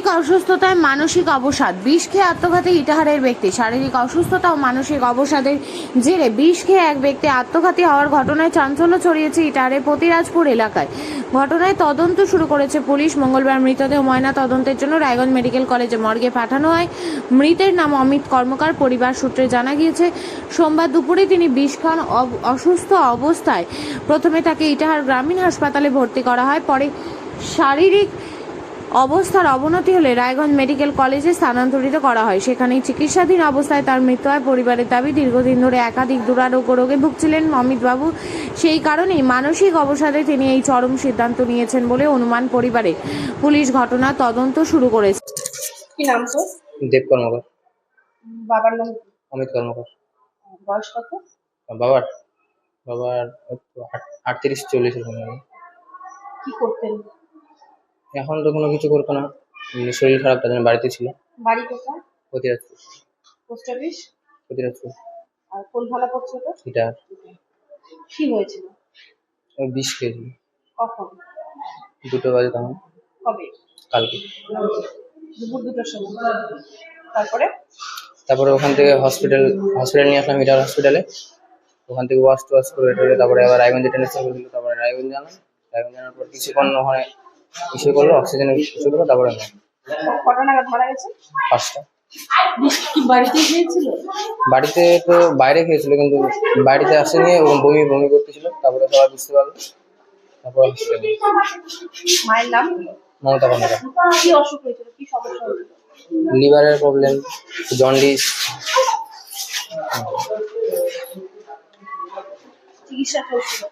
শারীরিক অসুস্থতায় মানসিক অবসাদ, বিষ খেয়ে আত্মঘাতী ইটাহারের ব্যক্তি। শারীরিক অসুস্থতা ও মানসিক অবসাদের জেরে বিষ খেয়ে এক ব্যক্তি আত্মঘাতী হওয়ার ঘটনায় চাঞ্চল্য ছড়িয়েছে ইটাহারের পতিরাজপুর এলাকায়। ঘটনায় তদন্ত শুরু করেছে পুলিশ। মঙ্গলবার মৃতদেহ ময়না তদন্তের জন্য রায়গঞ্জ মেডিকেল কলেজে মর্গে পাঠানো হয়। মৃতের নাম অমিত কর্মকার। পরিবার সূত্রে জানা গিয়েছে, সোমবার দুপুরে তিনি বিষ খান। অসুস্থ অবস্থায় প্রথমে তাকে ইটাহার গ্রামীণ হাসপাতালে ভর্তি করা হয়। পরে শারীরিক অবস্থার অবনতি হলে রায়গঞ্জ মেডিকেল কলেজে স্থানান্তরিত করা হয়। সেখানেই চিকিৎসাধীন অবস্থায় তার মৃত্যু হয়। পরিবারের দাবি, দীর্ঘদিন ধরে একাধিক দুরারোগ্য রোগে ভুগছিলেন অমিতবাবু। সেই কারণেই মানসিক অবসাদে তিনি এই চরম সিদ্ধান্ত নিয়েছেন বলে অনুমান পরিবারের। পুলিশ ঘটনা তদন্ত শুরু করেছে। কি নাম তো? দেব কর্মকার। বাবার নাম? অমিত কর্মকার। বয়স কত? বাবার বাবার 38-40 এরকম হবে। কি করতেন? এখন তো কোনো কিছু করতো না, শরীর খারাপ, তার জন্য বাড়িতে ছিল। বাড়ি কোথায়? প্রতিরাজপুর। Post office? প্রতিরাজপুর। আর কোন থানা পড়ছে ওটা? এটা কি হয়েছিল? বিষ খেয়েছিল। কখন? 2টো বাজে তখন। কবে? কালকে দুপুর 2টার সময়। তারপরে ওখান থেকে হসপিটাল নিয়ে আসলাম, ইটার হসপিটালে। ওখান থেকে ওয়াশ টোয়াশ করে তারপরে আবার রায়গঞ্জে ট্রান্সফার করে দিল। তারপরে রায়গঞ্জ জানাম, রায়গঞ্জ জানার পর কিছুক্ষণ ওখানে ইস্যু করলো, অক্সিজেন ইস্যু করলো। তারপরে কটা নাগাদ মারা গেছে? 5টা। কি বাড়িতে খেয়েছিল? বাড়িতে তো বাইরে খেয়েছিল, কিন্তু বাড়িতে আসেনি, বমি বমি করতেছিল। তারপরে সবাই বুঝতে পারলো। তারপর মায়ের নাম? মমতা কর্মকার। কি অসুখ হয়েছিল? কি সমস্যা হয়েছিল? লিভারের প্রবলেম, জন্ডিস। চিকিৎসা চলছিল?